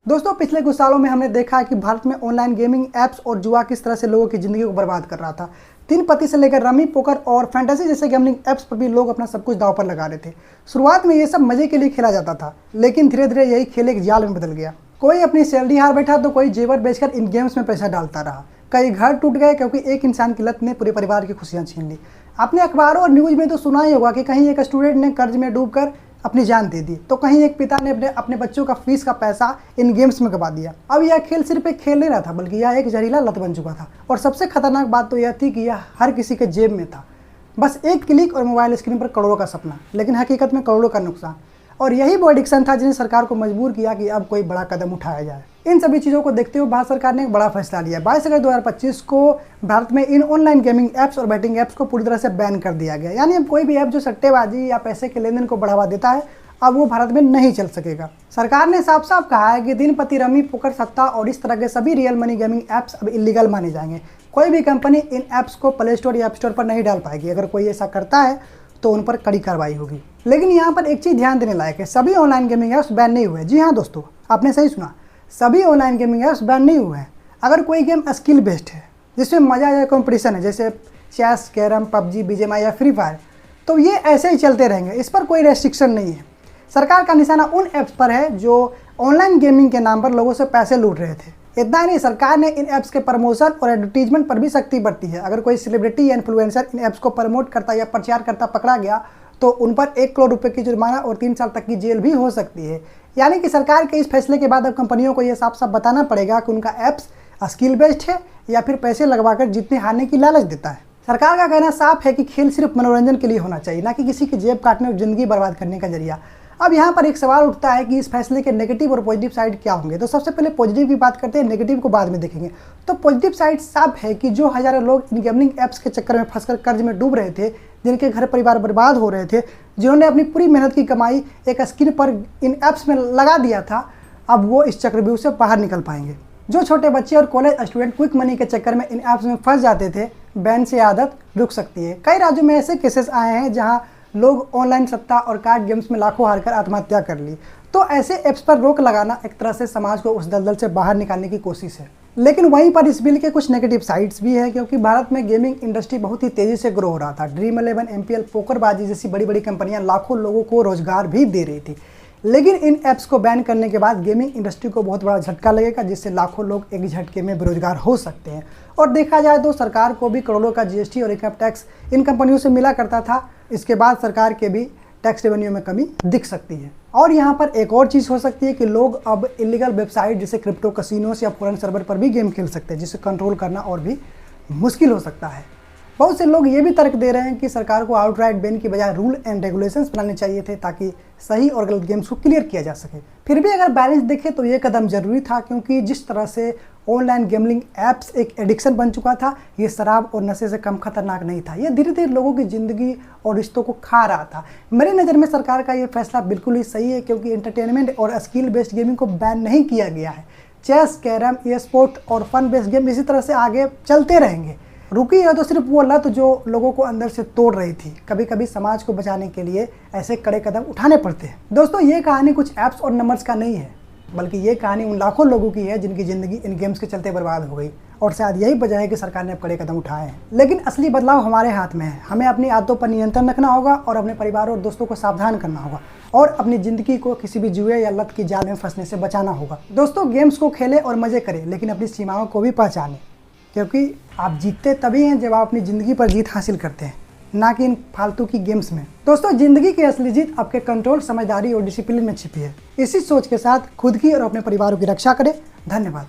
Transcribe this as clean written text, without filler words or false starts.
दोस्तों पिछले कुछ सालों में हमने देखा है कि भारत में ऑनलाइन गेमिंग ऐप्स और जुआ किस तरह से लोगों की ज़िंदगी को बर्बाद कर रहा था। तीन पत्ती से लेकर रमी, पोकर और फैंटेसी जैसे गेमिंग ऐप्स पर भी लोग अपना सब कुछ दांव पर लगा रहे थे। शुरुआत में ये सब मजे के लिए खेला जाता था, लेकिन धीरे धीरे यही खेल एक जाल में बदल गया। कोई अपनी सैलरी हार बैठा तो कोई जेवर बेचकर इन गेम्स में पैसा डालता रहा। कई घर टूट गए क्योंकि एक इंसान की लत ने पूरे परिवार की खुशियाँ छीन ली। आपने अखबारों और न्यूज़ में तो सुना ही होगा कि कहीं एक स्टूडेंट ने कर्ज में डूबकर अपनी जान दे दी, तो कहीं एक पिता ने अपने बच्चों का फीस का पैसा इन गेम्स में गवा दिया। अब यह खेल सिर्फ एक खेल नहीं रहा था, बल्कि यह एक जहरीला लत बन चुका था। और सबसे खतरनाक बात तो यह थी कि यह हर किसी के जेब में था। बस एक क्लिक और मोबाइल स्क्रीन पर करोड़ों का सपना, लेकिन हकीकत में करोड़ों का नुकसान। और यही वो एडिक्शन था जिसने सरकार को मजबूर किया कि अब कोई बड़ा कदम उठाया जाए। इन सभी चीज़ों को देखते हुए भारत सरकार ने एक बड़ा फैसला लिया। 22 अगस्त 2025 को भारत में इन ऑनलाइन गेमिंग ऐप्स और बैटिंग ऐप्स को पूरी तरह से बैन कर दिया गया। यानी अब कोई भी ऐप जो सट्टेबाजी या पैसे के लेन देन को बढ़ावा देता है, अब वो भारत में नहीं चल सकेगा। सरकार ने साफ साफ कहा है कि दिन पति, रमी, पोकर, सट्टा और इस तरह के सभी रियल मनी गेमिंग ऐप्स अब इलीगल माने जाएंगे। कोई भी कंपनी इन ऐप्स को प्ले स्टोर या ऐप स्टोर पर नहीं डाल पाएगी। अगर कोई ऐसा करता है तो उन पर कड़ी कार्रवाई होगी। लेकिन यहाँ पर एक चीज़ ध्यान देने लायक है, सभी ऑनलाइन गेमिंग ऐप्स बैन नहीं हुए। जी हाँ दोस्तों, आपने सही सुना, सभी ऑनलाइन गेमिंग ऐप्स बैन नहीं हुए हैं। अगर कोई गेम स्किल बेस्ड है, जिसमें मज़ा या कॉम्पिटिशन है, जैसे चेस, कैरम, पबजी, बीजीएमआई या फ्री फायर, तो ये ऐसे ही चलते रहेंगे। इस पर कोई रेस्ट्रिक्शन नहीं है। सरकार का निशाना उन ऐप्स पर है जो ऑनलाइन गेमिंग के नाम पर लोगों से पैसे लूट रहे थे। इतना ही नहीं, सरकार ने इन ऐप्स के प्रमोशन और एडवर्टीजमेंट पर भी सख्ती बरती है। अगर कोई सेलिब्रिटी या इन्फ्लुएंसर इन ऐप्स को प्रमोट करता या प्रचार करता पकड़ा गया तो उन पर 1 करोड़ रुपए की जुर्माना और 3 साल तक की जेल भी हो सकती है। यानी कि सरकार के इस फैसले के बाद अब कंपनियों को यह साफ साफ बताना पड़ेगा कि उनका ऐप्स स्किल बेस्ड है या फिर पैसे लगवाकर जीतने हारने की लालच देता है। सरकार का कहना साफ है कि खेल सिर्फ मनोरंजन के लिए होना चाहिए, ना कि किसी की जेब काटने और जिंदगी बर्बाद करने का जरिया। अब यहाँ पर एक सवाल उठता है कि इस फैसले के नेगेटिव और पॉजिटिव साइड क्या होंगे। तो सबसे पहले पॉजिटिव की बात करते हैं, नेगेटिव को बाद में देखेंगे। तो पॉजिटिव साइड साफ है कि जो हजारों लोग इन गेमिंग ऐप्स के चक्कर में फंसकर कर्ज में डूब रहे थे, जिनके घर परिवार बर्बाद हो रहे थे, जिन्होंने अपनी पूरी मेहनत की कमाई एक स्क्रीन पर इन ऐप्स में लगा दिया था, अब वो इस चक्रव्यूह से बाहर निकल पाएंगे। जो छोटे बच्चे और कॉलेज स्टूडेंट क्विक मनी के चक्कर में इन ऐप्स में फंस जाते थे, बैन से आदत रुक सकती है। कई राज्यों में ऐसे केसेस आए हैं जहां लोग ऑनलाइन सट्टा और कार्ड गेम्स में लाखों हारकर आत्महत्या कर ली। तो ऐसे ऐप्स पर रोक लगाना एक तरह से समाज को उस दलदल से बाहर निकालने की कोशिश है। लेकिन वहीं पर इस बिल के कुछ नेगेटिव साइड्स भी है, क्योंकि भारत में गेमिंग इंडस्ट्री बहुत ही तेज़ी से ग्रो हो रहा था। ड्रीम 11, MPL, पोकरबाजी जैसी बड़ी बड़ी कंपनियां लाखों लोगों को रोजगार भी दे रही थी। लेकिन इन ऐप्स को बैन करने के बाद गेमिंग इंडस्ट्री को बहुत बड़ा झटका लगेगा, जिससे लाखों लोग एक झटके में बेरोजगार हो सकते हैं। और देखा जाए तो सरकार को भी करोड़ों का GST और इनकम टैक्स इन कंपनियों से मिला करता था। इसके बाद सरकार के भी टैक्स रेवेन्यू में कमी दिख सकती है। और यहाँ पर एक और चीज़ हो सकती है कि लोग अब इलीगल वेबसाइट जैसे क्रिप्टो कसिनोस या फॉरेन सर्वर पर भी गेम खेल सकते हैं, जिसे कंट्रोल करना और भी मुश्किल हो सकता है। बहुत से लोग ये भी तर्क दे रहे हैं कि सरकार को आउटराइट बैन की बजाय रूल एंड रेगुलेशंस बनाने चाहिए थे, ताकि सही और गलत गेम्स को क्लियर किया जा सके। फिर भी अगर बैलेंस देखें तो ये कदम जरूरी था, क्योंकि जिस तरह से ऑनलाइन गेमिंग ऐप्स एक एडिक्शन बन चुका था, ये शराब और नशे से कम खतरनाक नहीं था। ये धीरे धीरे लोगों की ज़िंदगी और रिश्तों को खा रहा था। मेरी नज़र में सरकार का ये फैसला बिल्कुल ही सही है, क्योंकि एंटरटेनमेंट और स्किल बेस्ड गेमिंग को बैन नहीं किया गया है। चेस, कैरम, e-स्पोर्ट और फन बेस्ड गेम इसी तरह से आगे चलते रहेंगे। रुकी है तो सिर्फ वो लत जो लोगों को अंदर से तोड़ रही थी। कभी कभी समाज को बचाने के लिए ऐसे कड़े कदम उठाने पड़ते हैं। दोस्तों, ये कहानी कुछ ऐप्स और नंबर्स का नहीं है, बल्कि ये कहानी उन लाखों लोगों की है जिनकी ज़िंदगी इन गेम्स के चलते बर्बाद हो गई। और शायद यही वजह है कि सरकार ने अब कड़े कदम उठाए हैं। लेकिन असली बदलाव हमारे हाथ में है। हमें अपनी आदतों पर नियंत्रण रखना होगा और अपने परिवार और दोस्तों को सावधान करना होगा, और अपनी ज़िंदगी को किसी भी जुए या लत की जाल में फंसने से बचाना होगा। दोस्तों, गेम्स को खेलें और मज़े करें, लेकिन अपनी सीमाओं को भी पहचानें, क्योंकि आप जीतते तभी हैं जब आप अपनी ज़िंदगी पर जीत हासिल करते हैं, ना कि इन फालतू की गेम्स में। दोस्तों, ज़िंदगी की असली जीत आपके कंट्रोल, समझदारी और डिसिप्लिन में छिपी है। इसी सोच के साथ खुद की और अपने परिवारों की रक्षा करें। धन्यवाद।